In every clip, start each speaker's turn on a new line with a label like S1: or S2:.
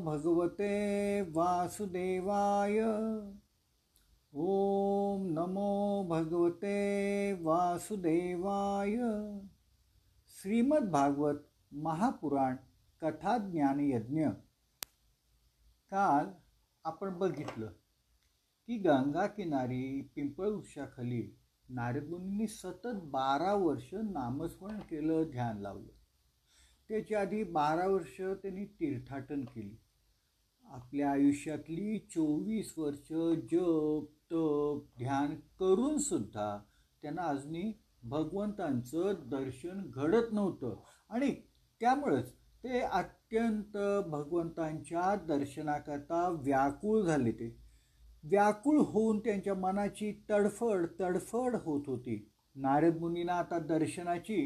S1: भगवते वासुदेवाय. ओम नमो भगवते वासुदेवाय. श्रीमद भागवत महापुराण कथा ज्ञान यज्ञ. काल आपण बघितलं की गंगा किनारी पिंपळ वृक्षाखाली नारद मुनींनी सतत 12 वर्ष नामस्मरण केलं, ध्यान लावलं. त्याच्या आधी 12 वर्ष त्यांनी तीर्थाटन केली. आपल्या आयुष्यातली 24 वर्ष जप तप ध्यान करून सुद्धा त्यांना अजूनही भगवंतांचं दर्शन घडत नव्हतं आणि त्यामुळेच ते अत्यंत भगवंतांच्या दर्शनाकरता व्याकुळ झाले. ते व्याकुळ होऊन त्यांच्या मनाची तडफड होत होती. नारद मुनींना आता दर्शनाची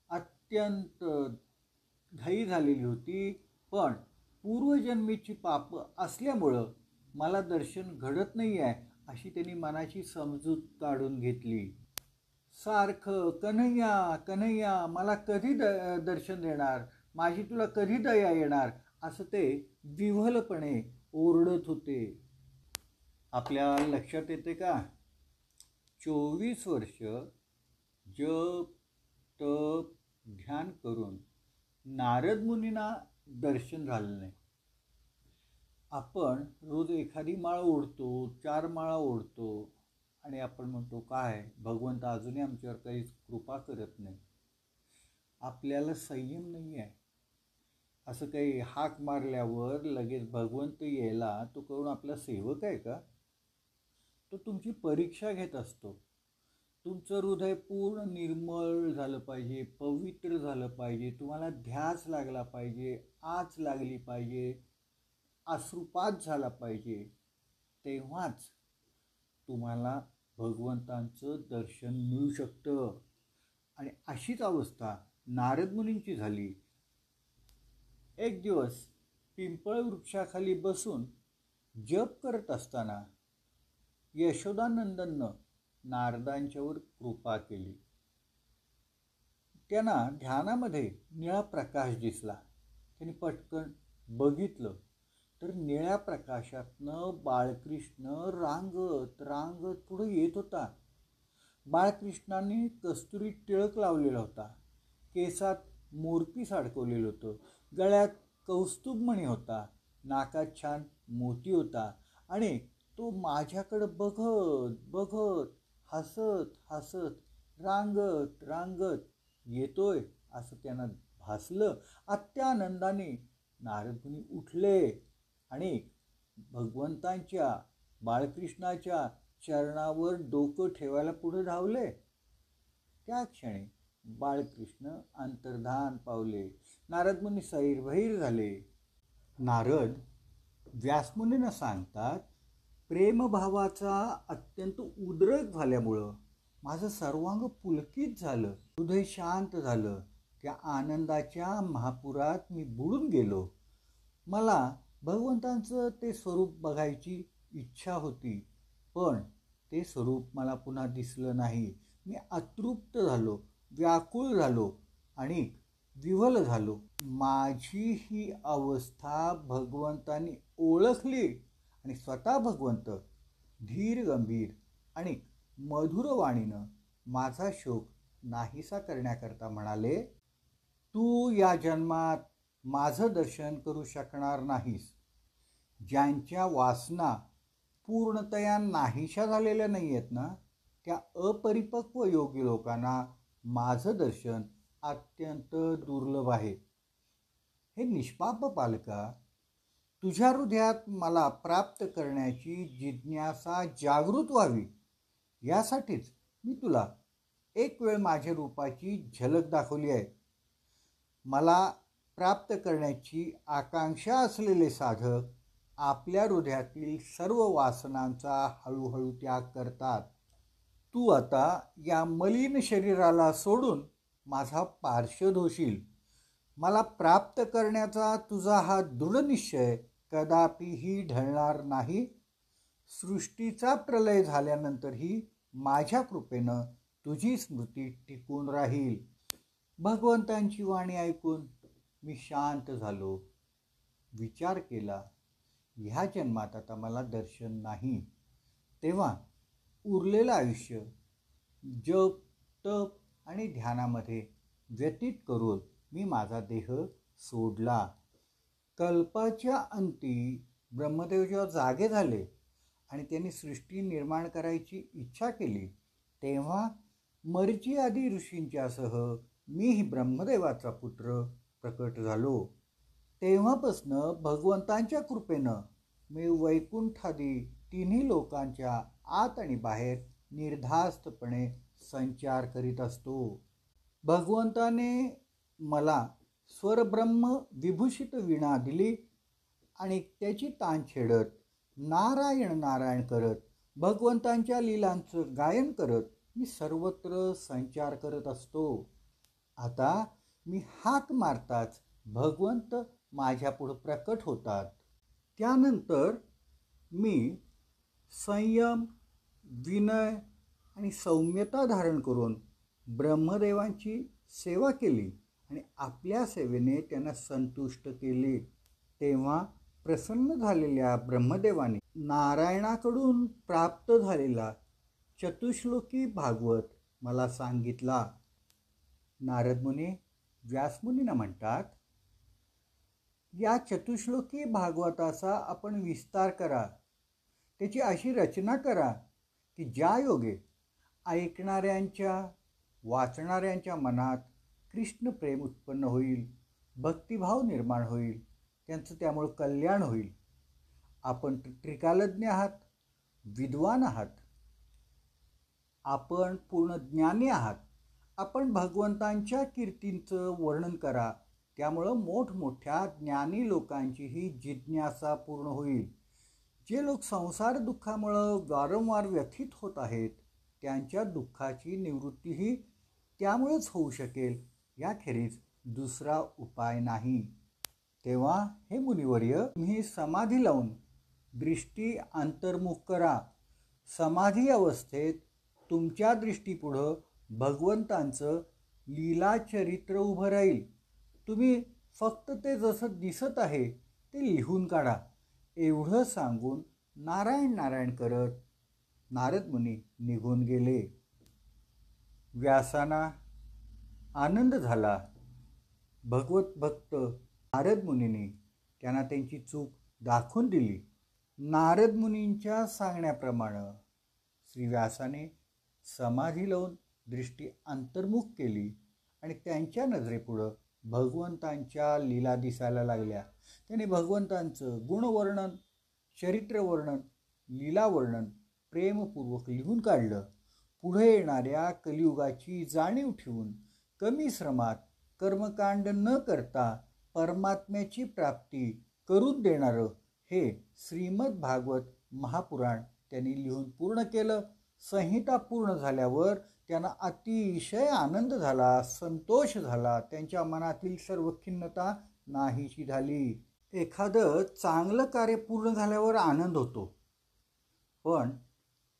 S1: अत्यंत घाई झालेली होती, पण पूर्वजन्मीची पाप असल्यामुळं मला दर्शन घडत नाही आहे अशी त्यांनी मनाची समजूत काढून घेतली. सारखं कन्हैया कन्हैया मला कधी दर्शन देणार, माझी तुला कधी दया येणार असं ते विव्हलपणे ओरडत होते. आपल्या लक्षात येते का, 24 वर्ष जप तप ध्यान करून नारद मुनींना दर्शन झालं नाही. आपण रोज एखादी माळ ओढतो, 4 माळा ओढतो आणि आपण म्हणतो काय भगवंत अजूनही आमच्यावर काही कृपा करत नाही, आपल्याला संयम नाही आहे. असं काही हाक मारल्यावर लगेच भगवंत यायला तो करून आपला सेवक आहे का? तो तुमची परीक्षा घेत असतो. तुमचं हृदय पूर्ण निर्मळ झालं पाहिजे, पवित्र झालं पाहिजे, तुम्हाला ध्यास लागला पाहिजे, आच लागली पाहिजे, अश्रुपात झाला पाहिजे, तेव्हाच तुम्हाला भगवंतांचं दर्शन मिळू शकतं. आणि अशीच अवस्था नारद मुनींची झाली. एक दिवस पिंपळ वृक्षाखाली बसून जप करत असताना यशोदानंदननं नारदांच्यावर कृपा केली. त्यांना ध्यानामध्ये निळा प्रकाश दिसला. त्यांनी पटकन बघितलं तर निळ्या प्रकाशातनं बाळकृष्ण रांगत पुढे येत होता. बाळकृष्णाने कस्तुरी टिळक लावलेला होता, केसात मोरपीस अडकवलेलं होतं, गळ्यात कौस्तुभमणी होता, नाकात छान मोती होता आणि तो माझ्याकडे बघत हसत रांगत येतोय असं त्यांना भासलं. अत्यानंदाने नारद मुनी उठले आणि भगवंतांच्या बाळकृष्णाच्या चरणावर डोकं ठेवायला पुढे धावले. त्या क्षणी बाळकृष्ण अंतर्धान पावले. नारद मुनी सैरभैर झाले. नारद व्यासमुनींना सांगतात, प्रेमभावाचा अत्यंत उद्रेक झाल्यामुळं माझं सर्वांग पुलकित झालं, हृदय शांत झालं. त्या आनंदाच्या महापुरात मी बुडून गेलो. मला भगवंतांचं ते स्वरूप बघायची इच्छा होती, पण ते स्वरूप मला पुन्हा दिसलं नाही. मी अतृप्त झालो, व्याकुळ झालो आणि विव्हल झालो. माझी ही अवस्था भगवंतांनी ओळखली आणि स्वतः भगवंत धीर गंभीर आणि मधुर वाणीनं माझा शोक नाहीसा करण्याकरता म्हणाले, तू या जन्मात माझं दर्शन करू शकणार नाहीस. ज्यांच्या वासना पूर्णतया नाहीशा झालेल्या नाही आहेत ना, त्या अपरिपक्व योगी लोकांना माझं दर्शन अत्यंत दुर्लभ आहे. हे निष्पाप बालका, तुझ्या हृदयात मला प्राप्त करण्याची जिज्ञासा जागृत व्हावी यासाठीच मी तुला एक वेळ माझ्या रूपाची झलक दाखवली आहे. मला प्राप्त करण्याची आकांक्षा असलेले साधक आपल्या हृदयातील सर्व वासनांचा हळूहळू त्याग करतात. तू आता या मलिन शरीराला सोडून माझा पार्षद होशील. मला प्राप्त करण्याचा तुझा हा दृढ निश्चय कदापिही ढळणार नाही. सृष्टीचा प्रलय झाल्यानंतरही माझ्या कृपेनं तुझी स्मृती टिकून राहील. भगवंतांची वाणी ऐकून मी शांत झालो. विचार केला, ह्या जन्मात आता मला दर्शन नाही, तेव्हा उरलेलं आयुष्य जप तप आणि ध्यानामध्ये व्यतीत करून मी माझा देह सोडला. कल्पाच्या अंती ब्रह्मदेव जेव्हा जागे झाले आणि त्यांनी सृष्टी निर्माण करायची इच्छा केली, तेव्हा मरीची आदी ऋषींच्यासह मीही ब्रह्मदेवाचा पुत्र प्रकट झालो. तेव्हापासनं भगवंतांच्या कृपेनं मी वैकुंठादी तिन्ही लोकांच्या आत आणि बाहेर निर्धास्तपणे संचार करीत असतो. भगवंताने मला स्वरब्रह्म विभूषित वीणा दिली आणि त्याची तान छेडत नारायण नारायण करत भगवंतांच्या लीलांचं गायन करत मी सर्वत्र संचार करत असतो. आता मी हाक मारताच भगवंत माझ्यापुढं प्रकट होतात. त्यानंतर मी संयम, विनय आणि सौम्यता धारण करून ब्रह्मदेवांची सेवा केली आणि आपल्या सेवेने त्यांना संतुष्ट केले. तेव्हा प्रसन्न झालेल्या ब्रह्मदेवाने नारायणाकडून प्राप्त झालेला चतुश्लोकी भागवत मला सांगितला. नारद मुनी व्यासमुनींना म्हणतात, या चतुश्लोकी भागवताचा आपण विस्तार करा, त्याची अशी रचना करा की ज्या योगे ऐकणाऱ्यांच्या वाचणाऱ्यांच्या मनात कृष्ण प्रेम उत्पन्न होईल, भक्तिभाव निर्माण होईल, त्यांचं त्यामुळे कल्याण होईल. आपण त्रिकालज्ञ आहात, विद्वान आहात, आपण पूर्ण ज्ञानी आहात. आपण भगवंतांच्या कीर्तींचं वर्णन करा, त्यामुळं मोठमोठ्या ज्ञानी लोकांचीही जिज्ञासा पूर्ण होईल. जे लोक संसार दुःखामुळं वारंवार व्यथित होत आहेत, त्यांच्या दुःखाची निवृत्तीही त्यामुळेच होऊ शकेल, याखेरीज दुसरा उपाय नाही. तेव्हा हे मुनिवर्य, तुम्ही समाधी लावून दृष्टी अंतर्मुख करा. समाधी अवस्थेत तुमच्या दृष्टीपुढं भगवंतांचं लीलाचरित्र उभं राहील. तुम्ही फक्त ते जसं दिसत आहे ते लिहून काढा. एवढं सांगून नारायण नारायण करत नारद मुनी निघून गेले. व्यासांना आनंद झाला. भगवत भक्त नारद मुनींनी त्यांना त्यांची चूक दाखवून दिली. नारद मुनींच्या सांगण्याप्रमाणे श्री व्यासाने समाधी लावून दृष्टी अंतर्मुख केली आणि त्यांच्या नजरेपुढं भगवंतांच्या लीला दिसायला लागल्या. त्याने भगवंतांचं गुणवर्णन, चरित्रवर्णन, लीलावर्णन प्रेमपूर्वक लिहून काढलं. पुढे येणाऱ्या कलियुगाची जाणीव ठेवून कमी श्रमात कर्मकांड न करता परमात्म्याची प्राप्ती करून देणारं हे श्रीमद भागवत महापुराण त्यांनी लिहून पूर्ण केलं. संहिता पूर्ण झाल्यावर त्यांना अतिशय आनंद झाला, संतोष झाला. त्यांच्या मनातील सर्व खिन्नता नाहीशी झाली. एखादं चांगलं कार्य पूर्ण झाल्यावर आनंद होतो, पण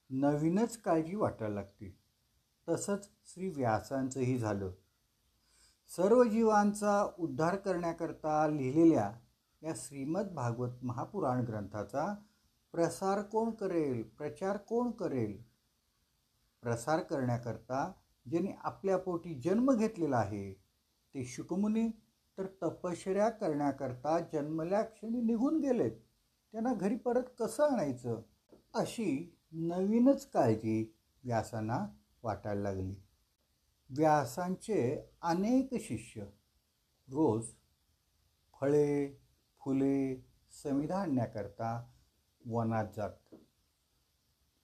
S1: नवीनच काळजी वाटायला लागते. तसंच श्री व्यासांचंही झालं. सर्व जीवांचा उद्धार करण्याकरता लिहिलेल्या या श्रीमद भागवत महापुराण ग्रंथाचा प्रसार कोण करेल, प्रचार कोण करेल? प्रसार करण्याकरता ज्यांनी आपल्या पोटी जन्म घेतलेला आहे ते शुकमुनी तर तपश्चर्या करण्याकरता जन्मल्या क्षणी निघून गेलेत. त्यांना घरी परत कसं आणायचं, अशी नवीनच काळजी व्यासांना वाटायला लागली. व्यासांचे अनेक शिष्य रोज फळे फुले समिधा आणण्याकरता वनात जात.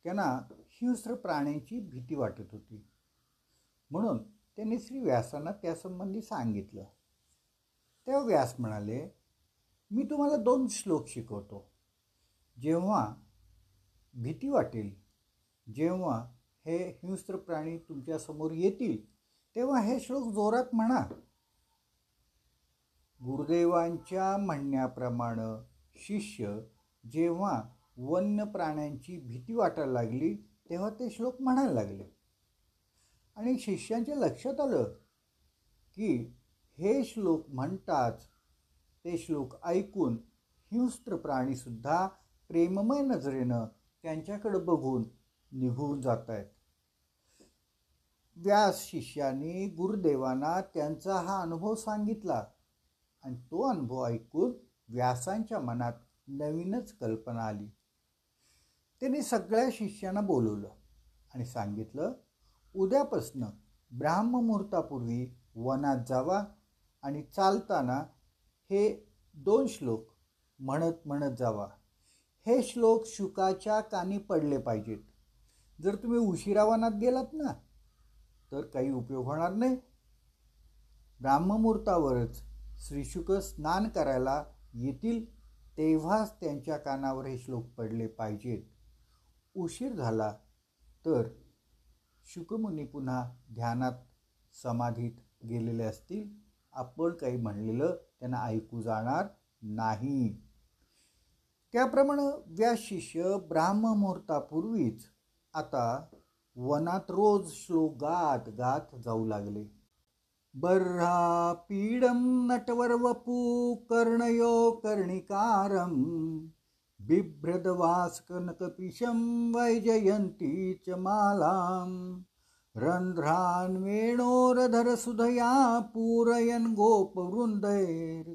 S1: त्यांना हिंस्र प्राण्यांची भीती वाटत होती, म्हणून त्यांनी श्री व्यासांना त्यासंबंधी सांगितलं. तेव्हा व्यास म्हणाले, मी तुम्हाला 2 श्लोक शिकवतो. जेव्हा भीती वाटेल, जेव्हा हे हिंस्र प्राणी तुमच्यासमोर येतील, तेव्हा हे श्लोक जोरात म्हणा. गुरुदेवांच्या म्हणण्याप्रमाणे शिष्य जेव्हा वन्य प्राण्यांची भीती वाटायला लागली तेव्हा ते श्लोक म्हणायला लागले. आणि शिष्यांच्या लक्षात आलं की हे श्लोक म्हणताच ते श्लोक ऐकून हिंस्त्र प्राणीसुद्धा प्रेममय नजरेनं त्यांच्याकडे बघून निघून जात आहेत. व्यास शिष्याने गुरुदेवांना त्यांचा हा अनुभव सांगितला आणि तो अनुभव ऐकून व्यासांच्या मनात नवीनच कल्पना आली. त्यांनी सगळ्या शिष्यांना बोलवलं आणि सांगितलं, उद्यापासनं ब्राह्ममुहूर्तापूर्वी वनात जावा आणि चालताना हे 2 श्लोक म्हणत म्हणत जावा. हे श्लोक शुकाच्या कानी पडले पाहिजेत. जर तुम्ही उशिरा वनात गेलात ना तर काही उपयोग होणार नाही. ब्राह्ममुहूर्तावरच श्रीशुक स्नान करायला येतील तेव्हाच त्यांच्या कानावर हे श्लोक पडले पाहिजेत. उशीर झाला तर शुकमुनी पुन्हा ध्यानात समाधीत गेलेले असतील. आपण काही म्हणलेलं त्यांना ऐकू जाणार नाही. त्याप्रमाणे व्यास शिष्य ब्राह्ममुहूर्तापूर्वीच आता वनात रोज श्लोक गात गात जाऊ लागले. बर्हा पीडम नटवर वपू कर्णयो कर्णिकारम बिभ्रदवास कनकपिशम वैजयंती च मालाम रंध्रान वेणोरधर सुधया पूरयन गोपवृंदैर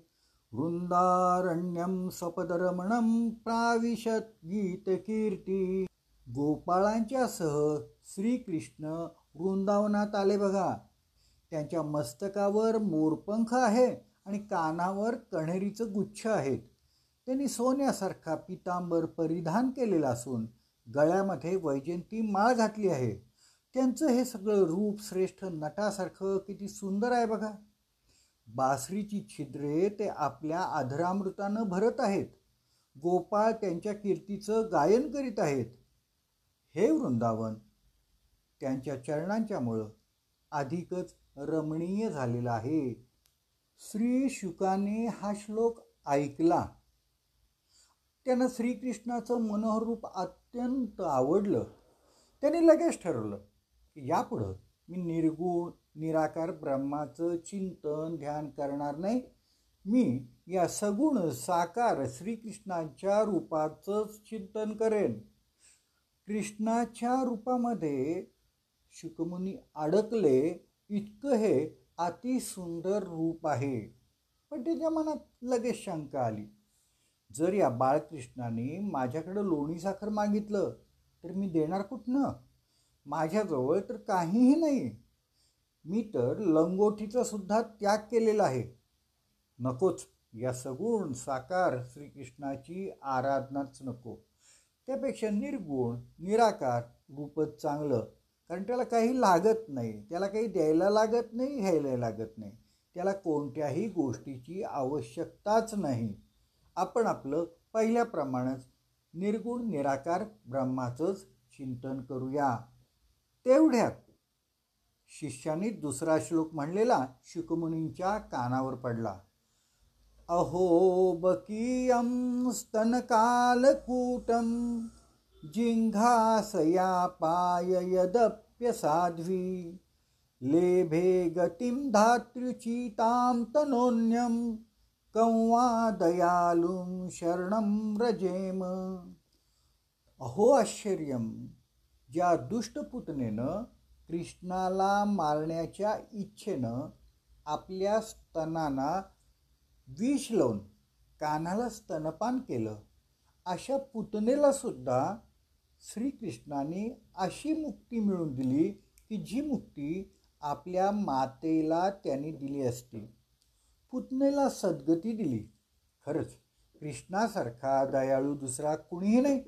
S1: वृंदारण्यम सपदरमणम प्राविशत गीतकीर्ती. गोपाळांच्यासह श्रीकृष्ण वृंदावनात आले बघा. त्यांच्या मस्तकावर मोरपंख आहे आणि कानावर कण्हेरीचं गुच्छ आहेत. त्यांनी सोन्यासारखा पितांबर परिधान केलेला असून गळ्यामध्ये वैजयंती माळ घातली आहे. त्यांचं हे सगळं रूप श्रेष्ठ नटासारखं किती सुंदर आहे बघा. बासरीची छिद्रे ते आपल्या अधरामृतानं भरत आहेत. गोपाळ त्यांच्या कीर्तीचं गायन करीत आहेत. हे वृंदावन त्यांच्या चरणांच्यामुळं अधिकच रमणीय झालेला आहे. श्री शुकाने हा श्लोक ऐकला. त्यानं श्रीकृष्णाचं मनोहर रूप अत्यंत आवडलं. त्याने लगेच ठरवलं की यापुढं मी निर्गुण निराकार ब्रह्माचं चिंतन ध्यान करणार नाही. मी या सगुण साकार श्रीकृष्णाच्या रूपाचंच चिंतन करेन. कृष्णाच्या रूपामध्ये शुकमुनी अडकले. इतकं हे अतिसुंदर रूप आहे. पण त्याच्या मनात लगेच शंका आली. जर या बाळकृष्णाने माझ्याकडं लोणी साखर मागितलं तर मी देणार कुठनं? माझ्याजवळ तर काहीही नाही. मी तर लंगोटीचा सुद्धा त्याग केलेला आहे. नकोच, या सगुण साकार श्रीकृष्णाची आराधनाच नको. त्यापेक्षा निर्गुण निराकार रूपच चांगलं. कारण त्याला काही लागत नाही. त्याला काही द्यायला लागत नाही, घ्यायला लागत नाही. त्याला कोणत्याही गोष्टीची आवश्यकताच नाही. आपण आपलं पहिल्याप्रमाणेच निर्गुण निराकार ब्रह्माचंच चिंतन करूया. तेवढ्यात शिष्याने दुसरा श्लोक म्हणलेला शुकमुनींच्या कानावर पडला. अहो बकीयं स्तनकालकूटं जिंघासया पाययदप्यसाध्वी लेभे गतिं धातृचीतां तनोन्यं कंवा दयालुं शरणं व्रजेम. अहो आश्चर्यम, ज्या दुष्टपुतनेनं कृष्णाला मारण्याच्या इच्छेनं आपल्या स्तनांना विष लावून कानाला स्तनपान केलं, अशा पुतनेला सुद्धा श्रीकृष्णाने अशी मुक्ती मिळवून दिली की जी मुक्ती आपल्या मातेला त्यांनी दिली असती. पुतनेला सद्गती दिली. खरंच कृष्णासारखा दयाळू दुसरा कुणीही नाही.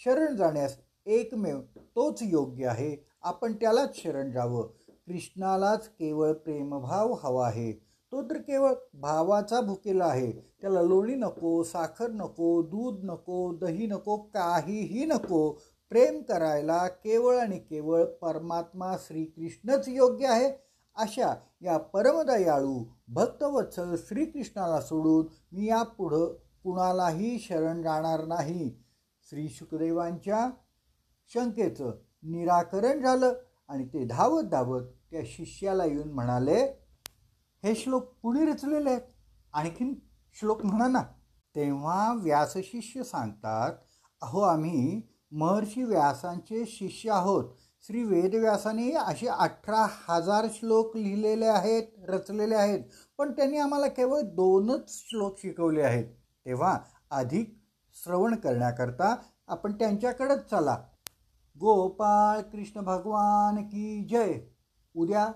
S1: शरण जाण्यास एकमेव तोच योग्य आहे. आपण त्यालाच शरण जावं. कृष्णालाच केवळ प्रेमभाव हवा आहे. तो तर केवळ भावाचा भुकेला आहे. त्याला लोणी नको, साखर नको, दूध नको, दही नको, काहीही नको. प्रेम करायला केवळ आणि केवळ परमात्मा श्रीकृष्णच योग्य आहे. अशा या परमदयाळू भक्तवत्सल श्रीकृष्णाला सोडून मी यापुढं कुणालाही शरण जाणार नाही. श्री शुकदेवांच्या शंकेचं निराकरण झालं आणि ते धावत धावत त्या शिष्याला येऊन म्हणाले, हे श्लोक कुणी रचलेले आहेत? आणखीन श्लोक म्हणा ना. तेव्हा व्यासशिष्य सांगतात, अहो आम्ही महर्षी व्यासांचे शिष्य आहोत. श्री वेदव्यासाने असे 18,000 श्लोक लिहिलेले आहेत, रचलेले आहेत, पण त्यांनी आम्हाला केवळ 2च श्लोक शिकवले आहेत. तेव्हा अधिक श्रवण करण्याकरता आपण त्यांच्याकडेच चला. गोपाळ कृष्ण भगवान की जय. उद्या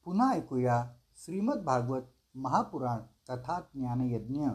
S1: पुन्हा ऐकूया श्रीमद भागवत महापुराण कथा ज्ञानयज्ञ.